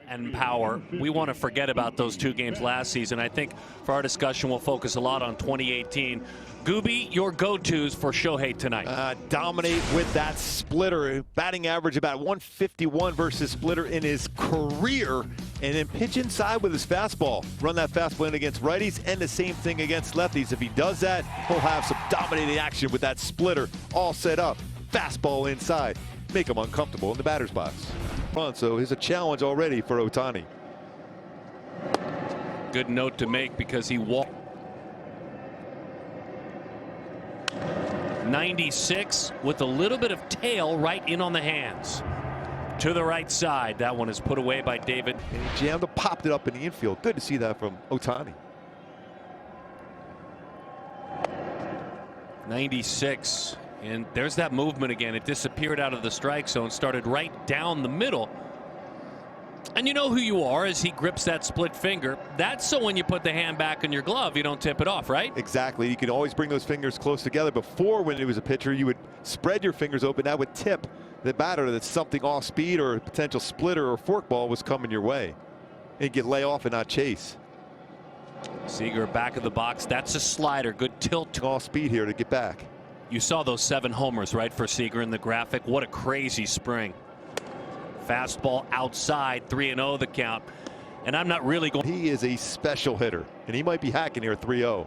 and power. We want to forget about those 2 games last season. I think for our discussion, we'll focus a lot on 2018. Gooby, your go-tos for Shohei tonight. Dominate with that splitter. Batting average about 151 versus splitter in his career. And then pitch inside with his fastball. Run that fastball in against righties and the same thing against lefties. If he does that, he'll have some dominating action with that splitter all set up. Fastball inside. Make him uncomfortable in the batter's box. So here's a challenge already for Ohtani. Good note to make because he walked 96 with a little bit of tail right in on the hands. To the right side. That one is put away by David. And he jammed and popped it up in the infield. Good to see that from Ohtani. 96. And there's that movement again. It disappeared out of the strike zone, started right down the middle. And you know who you are as he grips that split finger. That's so when you put the hand back in your glove, you don't tip it off, right? Exactly. You can always bring those fingers close together. Before, when it was a pitcher, you would spread your fingers open. That would tip the batter that something off speed or a potential splitter or forkball was coming your way. And you get lay off and not chase. Seager back of the box. That's a slider. Good tilt. Off speed here to get back. You saw those 7 homers, right, for Seager in the graphic. What a crazy spring. Fastball outside, 3-0 the count. And I'm not really going. He is a special hitter, and he might be hacking here 3-0.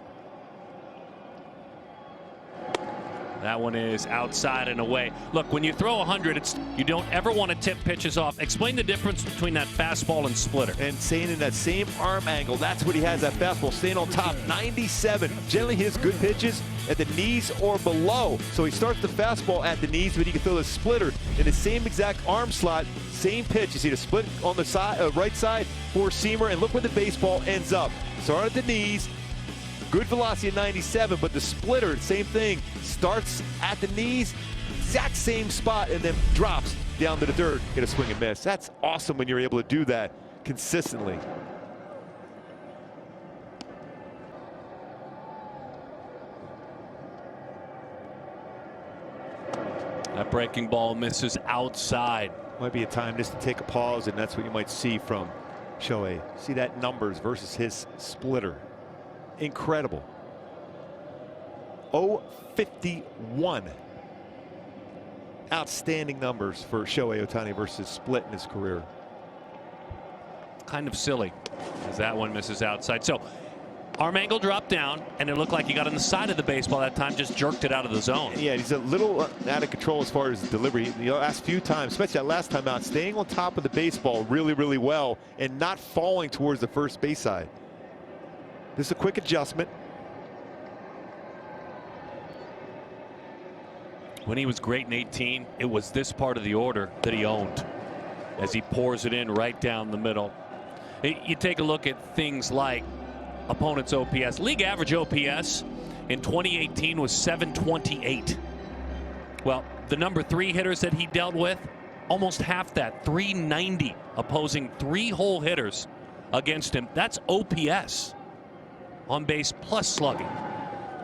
That one is outside and away. Look, when you throw 100, you don't ever want to tip pitches off. Explain the difference between that fastball and splitter. And staying in that same arm angle, that's what he has, that fastball, staying on top. 97. Generally his good pitches at the knees or below. So he starts the fastball at the knees, but he can throw the splitter in the same exact arm slot, same pitch. You see the split on the side, right side, four-seamer, and look where the baseball ends up. Start at the knees. Good velocity at 97, but the splitter, same thing, starts at the knees, exact same spot, and then drops down to the dirt. Get a swing and miss. That's awesome when you're able to do that consistently. That breaking ball misses outside. Might be a time just to take a pause, and that's what you might see from Shohei. See that numbers versus his splitter. Incredible. 051. Outstanding numbers for Shohei Ohtani versus split in his career. Kind of silly as that one misses outside. So arm angle dropped down, and it looked like he got on the side of the baseball that time, just jerked it out of the zone. Yeah, he's a little out of control as far as delivery. The last few times, especially that last time out, staying on top of the baseball really, really well and not falling towards the first base side. This is a quick adjustment. When he was great in 18, it was this part of the order that he owned as he pours it in right down the middle. You take a look at things like opponent's OPS. League average OPS in 2018 was 728. Well, the number 3 hitters that he dealt with, almost half that, 390, opposing 3 whole hitters against him. That's OPS. On base plus slugging.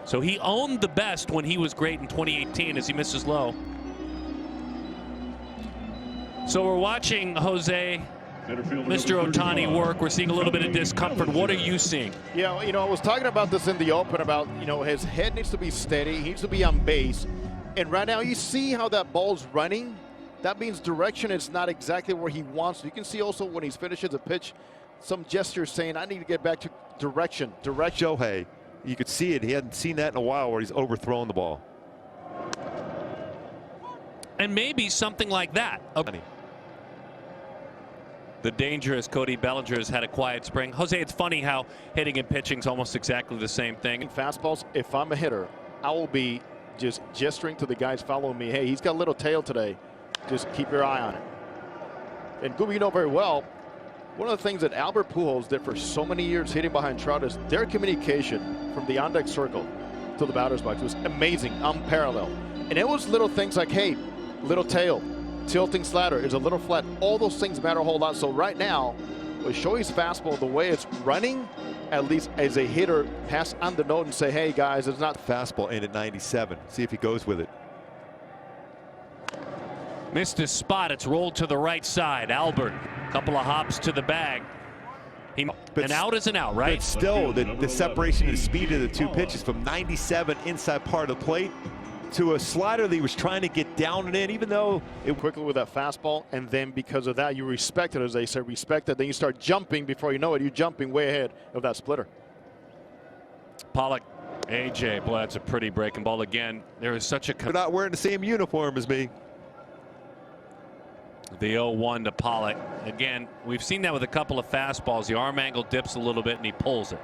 So he owned the best when he was great in 2018 as he misses low. So we're watching Jose, Mr. Ohtani work. We're seeing a little bit of discomfort. What are you seeing? Yeah, you know, I was talking about this in the open about, you know, his head needs to be steady. He needs to be on base. And right now you see how that ball's running. That means direction is not exactly where he wants. You can see also when he's finishes a pitch, some gesture saying, I need to get back to direction. Shohei, you could see it. He hadn't seen that in a while where he's overthrown the ball. And maybe something like that. Okay. The dangerous Cody Bellinger has had a quiet spring. Jose, it's funny how hitting and pitching is almost exactly the same thing. Fastballs, if I'm a hitter, I will be just gesturing to the guys following me. Hey, he's got a little tail today. Just keep your eye on it. And Gooby, you know very well, one of the things that Albert Pujols did for so many years hitting behind Trout is their communication from the on-deck circle to the batter's box was amazing, unparalleled. And it was little things like, hey, little tail, tilting slider, is a little flat. All those things matter a whole lot. So right now, with Shohei's fastball, the way it's running, at least as a hitter, pass on the note and say, hey, guys, it's not. Fastball in at 97. See if he goes with it. Missed his spot. It's rolled to the right side. Albert Couple of hops to the bag. An out is an out, right? But still, the separation of the speed of the two pitches from 97 inside part of the plate to a slider that he was trying to get down and in, even though it quickly with that fastball, and then because of that, you respect it, as they say, respect it. Then you start jumping. Before you know it, you're jumping way ahead of that splitter. Pollock, AJ, boy, that's a pretty breaking ball again. There is such a. They're not wearing the same uniform as me. The 0-1 to Pollock. Again, we've seen that with a couple of fastballs. The arm angle dips a little bit and he pulls it.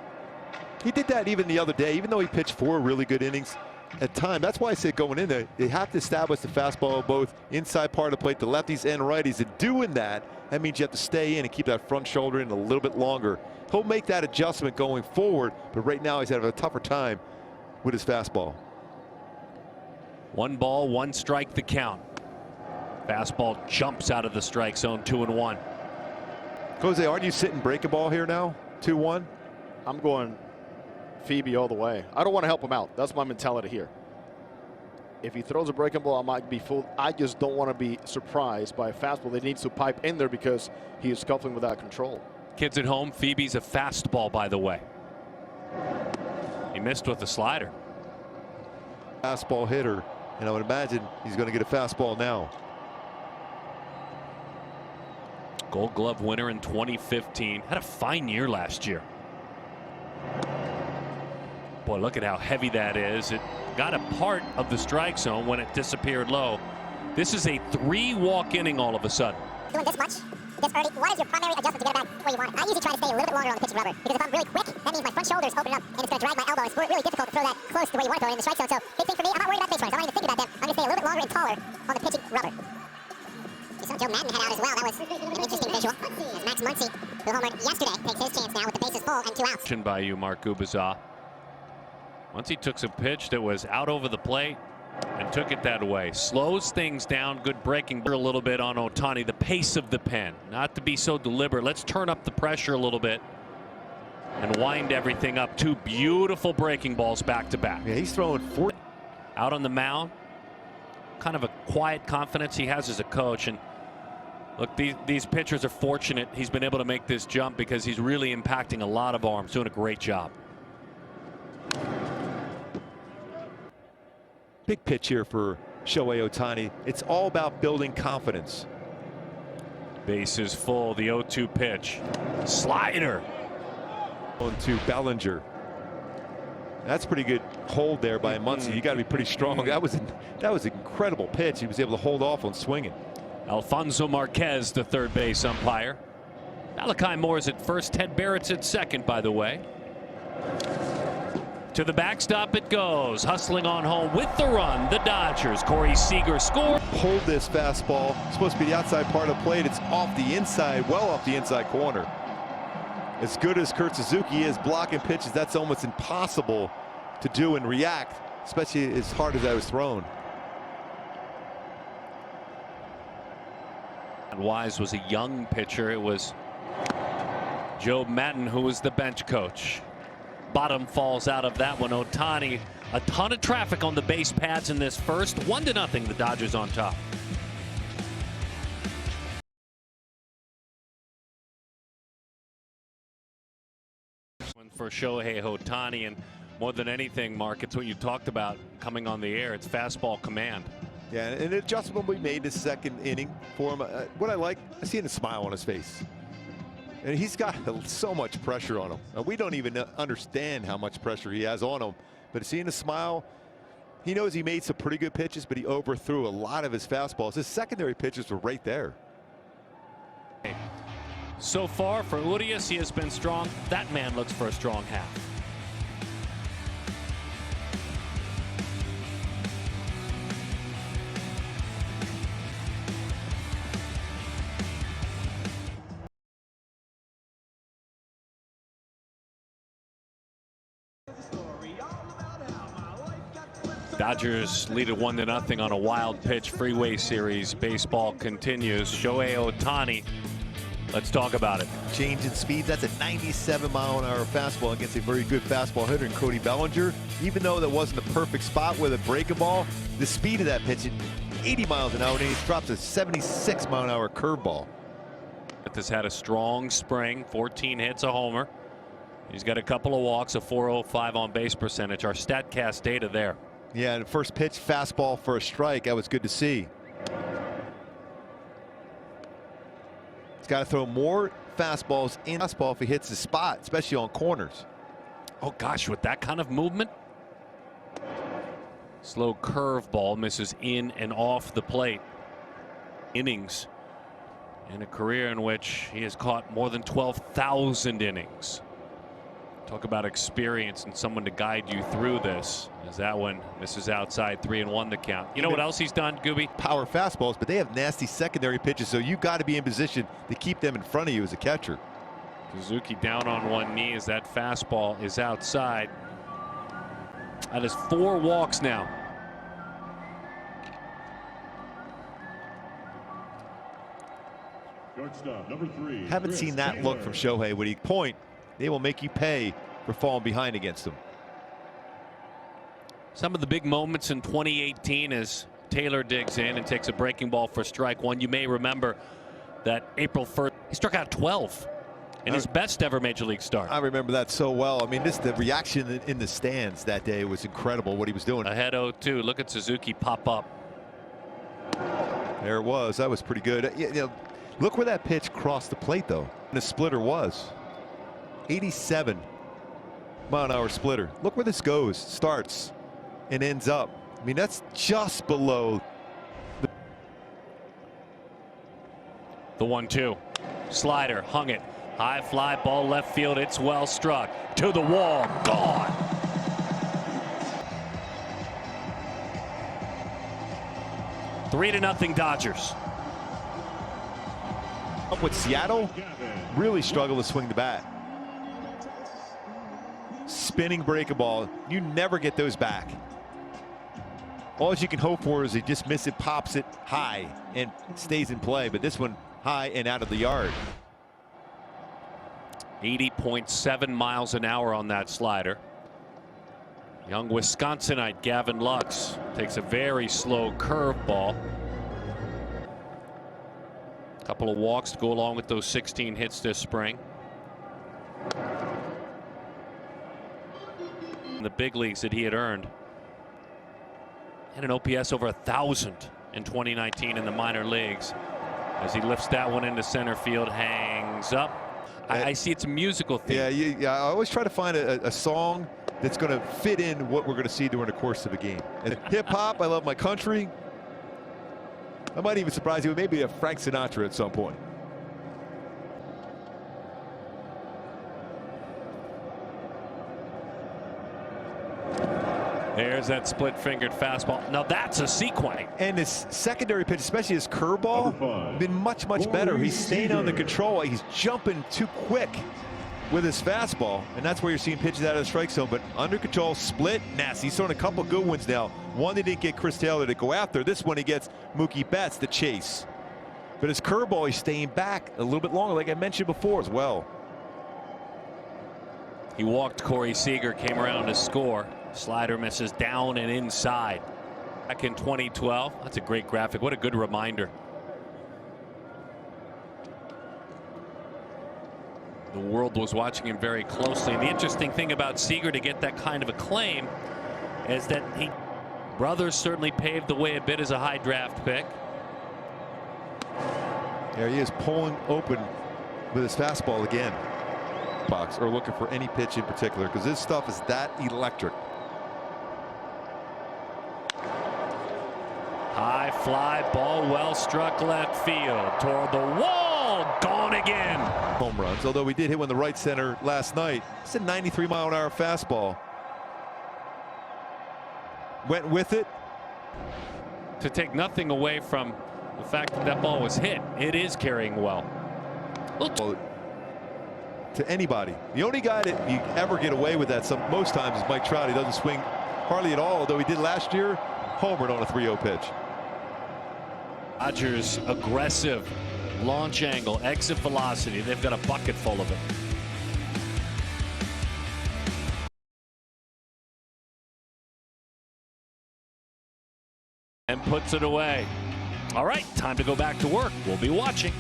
He did that even the other day, even though he pitched 4 really good innings at time. That's why I said going in there, they have to establish the fastball both inside part of the plate, the lefties and righties. And doing that, that means you have to stay in and keep that front shoulder in a little bit longer. He'll make that adjustment going forward, but right now he's having a tougher time with his fastball. 1 ball, 1 strike the count. Fastball jumps out of the strike zone, 2-1. Jose, aren't you sitting breaking ball here now? 2-1? I'm going Phoebe all the way. I don't want to help him out. That's my mentality here. If he throws a breaking ball, I might be fooled. I just don't want to be surprised by a fastball that needs to pipe in there because he is scuffling without control. Kids at home, Phoebe's a fastball, by the way. He missed with the slider. Fastball hitter, and I would imagine he's going to get a fastball now. Gold Glove winner in 2015. Had a fine year last year. Boy, look at how heavy that is. It got a part of the strike zone when it disappeared low. This is a 3-walk inning all of a sudden. Doing this much, this early, what is your primary adjustment to get it back where you want it? I usually try to stay a little bit longer on the pitching rubber because if I'm really quick, that means my front shoulders open up and it's going to drag my elbow. It's really difficult to throw that close to where you want to throw it in the strike zone. So big thing for me, I'm not worried about pitch runners. I'm not even thinking about them. I'm going to stay a little bit longer and taller on the pitching rubber. You saw Joe Madden head out as well. That was an interesting visual. As Max Muncy, who homered yesterday, takes his chance now with the bases full and 2 outs. By you, Mark Gubazah. Once he took some pitch that was out over the plate and took it that way. Slows things down. Good breaking a little bit on Ohtani. The pace of the pen. Not to be so deliberate. Let's turn up the pressure a little bit and wind everything up. 2 beautiful breaking balls back to back. Yeah, he's throwing 4 out on the mound. Kind of a quiet confidence he has as a coach. And look, these pitchers are fortunate he's been able to make this jump because he's really impacting a lot of arms. Doing a great job. Big pitch here for Shohei Ohtani. It's all about building confidence. Bases full. The 0-2 pitch. Slider. On to Bellinger. That's pretty good hold there by Muncy. You got to be pretty strong. That was an incredible pitch. He was able to hold off on swinging. Alfonso Marquez, the third base umpire. Malachi Moore's at first. Ted Barrett's at second, by the way. To the backstop it goes. Hustling on home with the run. The Dodgers. Corey Seager scored. Hold this fastball. It's supposed to be the outside part of the plate. It's off the inside, well off the inside corner. As good as Kurt Suzuki is blocking pitches, that's almost impossible to do and react, especially as hard as that was thrown. Wise was a young pitcher. It was Joe Madden who was the bench coach. Bottom falls out of that one. Ohtani, a ton of traffic on the base paths in this first. 1-0, the Dodgers on top. For Shohei Ohtani, and more than anything, Mark, it's what you talked about coming on the air. It's fastball command. Yeah, and an adjustment we made the second inning for him. What I like, I see a smile on his face. And he's got so much pressure on him. We don't even understand how much pressure he has on him. But seeing a smile, he knows he made some pretty good pitches, but he overthrew a lot of his fastballs. His secondary pitches were right there. So far for Urias, he has been strong. That man looks for a strong half. Dodgers lead it 1-0 on a wild pitch freeway series. Baseball continues. Shohei Ohtani. Let's talk about it. Change in speeds. That's a 97-mile-an-hour fastball against a very good fastball hitter in Cody Bellinger. Even though that wasn't the perfect spot with a breaking ball, the speed of that pitch at 80 miles an hour, and he drops a 76-mile-an-hour curveball. Has had a strong spring, 14 hits, a homer. He's got a couple of walks, a .405 on base percentage. Our StatCast data there. Yeah, and first pitch fastball for a strike. That was good to see. He's got to throw more fastballs in fastball if he hits the spot, especially on corners. Oh gosh, with that kind of movement. Slow curveball misses in and off the plate. Innings in a career in which he has caught more than 12,000 innings. Talk about experience and someone to guide you through this, as that one misses outside, 3-1 the count. You know what else he's done, Gooby? Power fastballs, but they have nasty secondary pitches, so you got to be in position to keep them in front of you as a catcher. Suzuki down on one knee as that fastball is outside. That is 4 walks now. Number 3. Haven't seen that look from Shohei. When he point, they will make you pay for falling behind against them. Some of the big moments in 2018 as Taylor digs in and takes a breaking ball for strike one. You may remember that April 1st, he struck out 12 in his best ever major league start. I remember that so well. I mean, the reaction in the stands that day was incredible, what he was doing. Ahead 0-2. Look at Suzuki pop up. There it was. That was pretty good. You know, look where that pitch crossed the plate, though. The splitter was 87-mile-an-hour splitter. Look where this goes, starts, and ends up. I mean, that's just below the 1-2. Slider hung it. High fly ball left field. It's well struck to the wall. Gone. Three to nothing Dodgers. Up with Seattle, really struggle to swing the bat. Spinning breaking ball, you never get those back. All you can hope for is he just misses it, pops it high, and stays in play. But this one high and out of the yard. 80.7 miles an hour on that slider. Young Wisconsinite Gavin Lux takes a very slow curveball. Couple of walks to go along with those 16 hits this spring. In the big leagues that he had earned. And an OPS over 1,000 in 2019 in the minor leagues. As he lifts that one into center field, hangs up. I see it's a musical theme. Yeah, I always try to find a song that's going to fit in what we're going to see during the course of a game. And hip hop, I love my country. I might even surprise you with maybe a Frank Sinatra at some point. There's that split-fingered fastball. Now that's a sequence. And his secondary pitch, especially his curveball, been much better. He's staying under control. He's jumping too quick with his fastball, and that's where you're seeing pitches out of the strike zone. But under control, split, nasty. He's throwing a couple good ones now. One they didn't get Chris Taylor to go after. This one he gets Mookie Betts to chase. But his curveball, he's staying back a little bit longer, like I mentioned before as well. He walked Corey Seager, came around to score. Slider misses down and inside. Back in 2012. That's a great graphic. What a good reminder. The world was watching him very closely. And the interesting thing about Seager to get that kind of acclaim is that brothers certainly paved the way a bit as a high draft pick. There he is, pulling open with his fastball again. Box or looking for any pitch in particular, because this stuff is that electric. High fly ball, well struck left field toward the wall. Gone again. Home runs, although we did hit one in the right center last night. It's a 93-mile-an-hour fastball. Went with it. To take nothing away from the fact that that ball was hit, it is carrying well. To anybody. The only guy that you ever get away with that most times is Mike Trout. He doesn't swing hardly at all, although he did last year. Homered on a 3-0 pitch. Dodgers aggressive launch angle, exit velocity. They've got a bucket full of it. And puts it away. All right, time to go back to work. We'll be watching.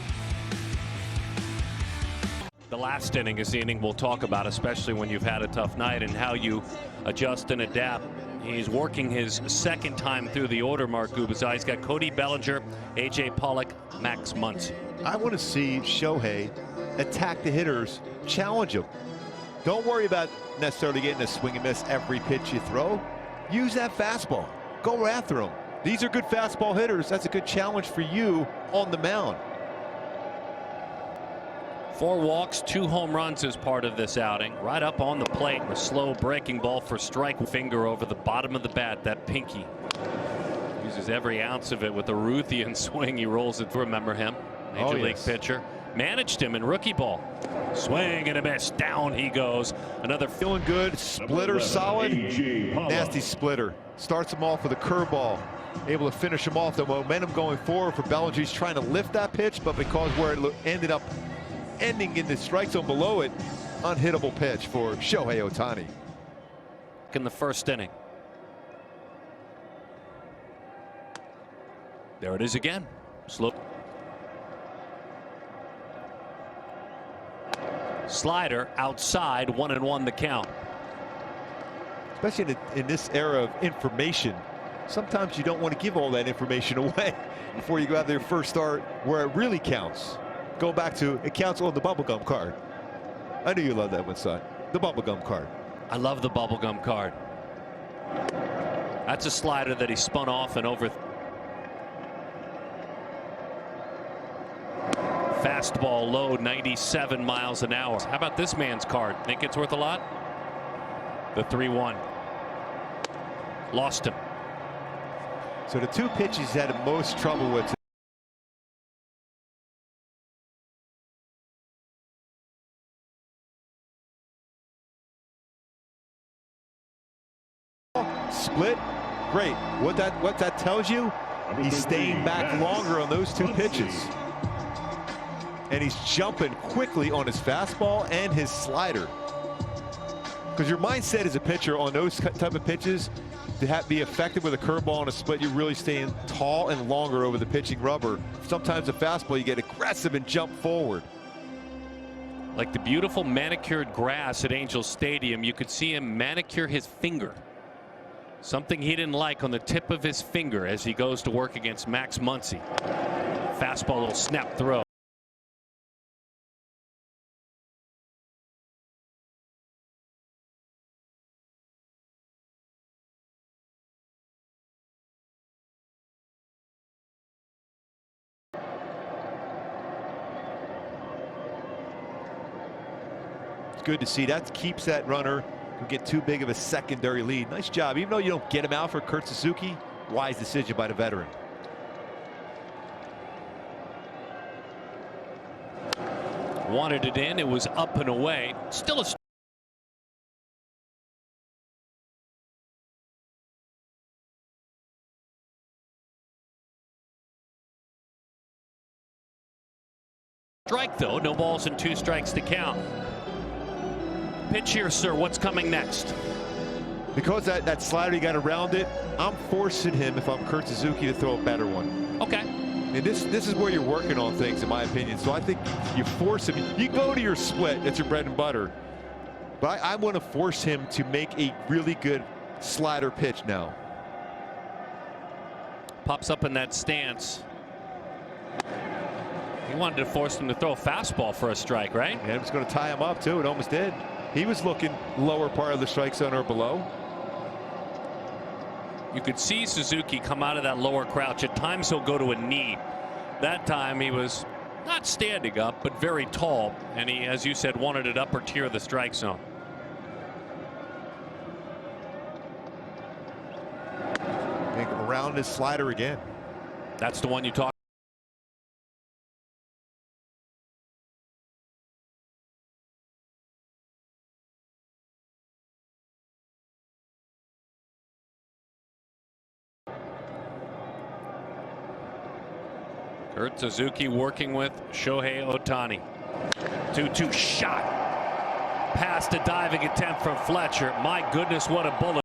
The last inning is the inning we'll talk about, especially when you've had a tough night and how you adjust and adapt. He's working his second time through the order, Mark Gubicza. He's got Cody Bellinger, A.J. Pollock, Max Muncy. I want to see Shohei attack the hitters, challenge them. Don't worry about necessarily getting a swing and miss every pitch you throw. Use that fastball. Go after them. These are good fastball hitters. That's a good challenge for you on the mound. 4 walks, 2 home runs as part of this outing. Right up on the plate, a slow breaking ball for strike. Finger over the bottom of the bat, that pinky. Uses every ounce of it with a Ruthian swing. He rolls it. Remember him? Major League pitcher. Managed him in rookie ball. Swing and a miss. Down he goes. Another feeling good. Splitter solid. Nasty splitter. Starts him off with a curveball. Able to finish him off. The momentum going forward for Bellinger. He's trying to lift that pitch, but because where it ended up ending in the strike zone below it, unhittable pitch for Shohei Ohtani. In the first inning. There it is again. Slow. Slider outside, 1-1 the count. Especially in this era of information, sometimes you don't want to give all that information away before you go out there first start where it really counts. Go back to it counts on the bubblegum card. I knew you loved that one, son. The bubblegum card. I love the bubblegum card. That's a slider that he spun off and over. Fastball low, 97 miles an hour. How about this man's card? Think it's worth a lot? The 3-1. Lost him. So the 2 pitches he's had the most trouble with. Split, great. What that tells you, he's staying back longer on those 2 pitches. And he's jumping quickly on his fastball and his slider. Because your mindset as a pitcher on those type of pitches, to be effective with a curveball and a split, you're really staying tall and longer over the pitching rubber. Sometimes a fastball, you get aggressive and jump forward. Like the beautiful manicured grass at Angel Stadium, you could see him manicure his finger. Something he didn't like on the tip of his finger as he goes to work against Max Muncy. Fastball, little snap throw. It's good to see. That keeps that runner from getting too big of a secondary lead. Nice job. Even though you don't get him out for Kurt Suzuki, wise decision by the veteran. Wanted it in. It was up and away. Still a strike, though. No balls and 2 strikes to count. Pitch here, sir. What's coming next? Because that slider, you got around it, I'm forcing him, if I'm Kurt Suzuki, to throw a better one. Okay. And this is where you're working on things, in my opinion. So I think you force him. You go to your split. That's your bread and butter. But I want to force him to make a really good slider pitch now. Pops up in that stance. He wanted to force him to throw a fastball for a strike, right? And it was going to tie him up, too. It almost did. He was looking lower part of the strike zone or below. You could see Suzuki come out of that lower crouch. At times he'll go to a knee. That time he was not standing up, but very tall. And he, as you said, wanted it upper tier of the strike zone. Around his slider again. That's the one you talked. Kurt Suzuki working with Shohei Ohtani. 2-2 shot. Past a diving attempt from Fletcher. My goodness, what a bullet.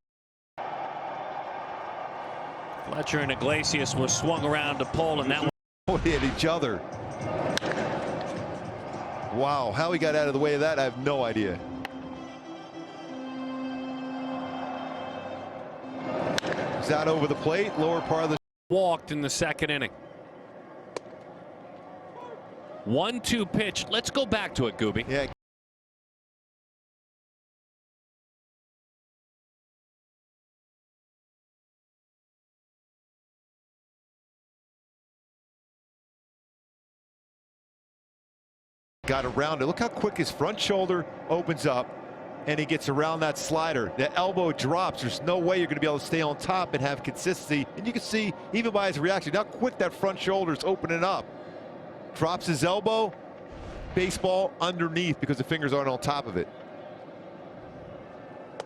Fletcher and Iglesias was swung around to pole, and that one hit each other. Wow, how he got out of the way of that, I have no idea. He's out over the plate, lower part of the. Walked in the second inning. 1-2 pitch. Let's go back to it, Gooby. Yeah. Got around it. Look how quick his front shoulder opens up and he gets around that slider. The elbow drops. There's no way you're going to be able to stay on top and have consistency. And you can see, even by his reaction, how quick that front shoulder is opening up. Drops his elbow, baseball underneath because the fingers aren't on top of it.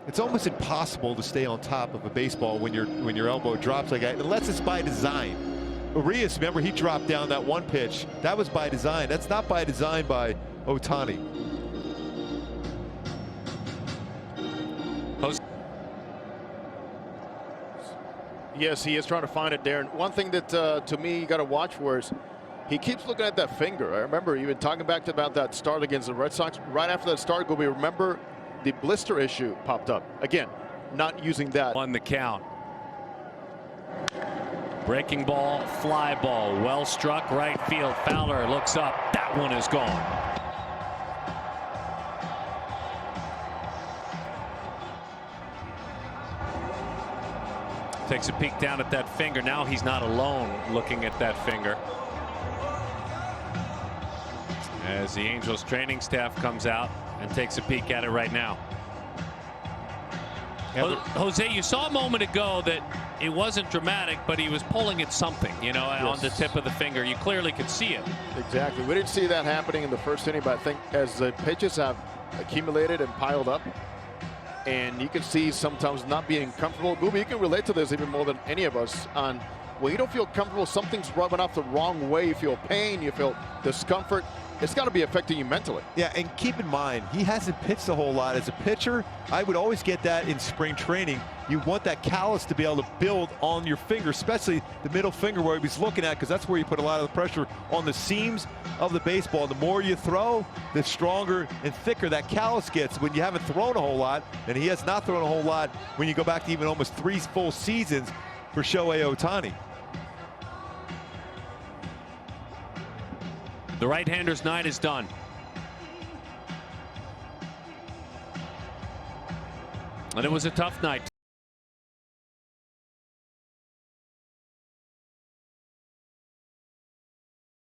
It's almost impossible to stay on top of a baseball when your elbow drops like that, unless it's by design. Urias, remember, he dropped down that one pitch. That was by design. That's not by design by Ohtani. Yes, he is trying to find it, Darren. One thing that, to me, you got to watch for is he keeps looking at that finger. I remember even talking back about that start against the Red Sox. Right after that start, we remember the blister issue popped up. Again, not using that. On the count. Breaking ball, fly ball, well struck, right field. Fowler looks up. That one is gone. Takes a peek down at that finger. Now he's not alone looking at that finger. As the Angels training staff comes out and takes a peek at it right now. Jose, you saw a moment ago that it wasn't dramatic, but he was pulling at something, you know, yes, on the tip of the finger. You clearly could see it. Exactly. We didn't see that happening in the first inning, but I think as the pitches have accumulated and piled up, and you can see sometimes not being comfortable. Gooby, you can relate to this even more than any of us on when you don't feel comfortable, something's rubbing off the wrong way. You feel pain, you feel discomfort. It's got to be affecting you mentally. Yeah, and keep in mind, he hasn't pitched a whole lot. As a pitcher, I would always get that in spring training. You want that callus to be able to build on your finger, especially the middle finger where he was looking at, because that's where you put a lot of the pressure on the seams of the baseball. The more you throw, the stronger and thicker that callus gets when you haven't thrown a whole lot, and he has not thrown a whole lot when you go back to even almost 3 full seasons for Shohei Ohtani. The right-hander's night is done. And it was a tough night.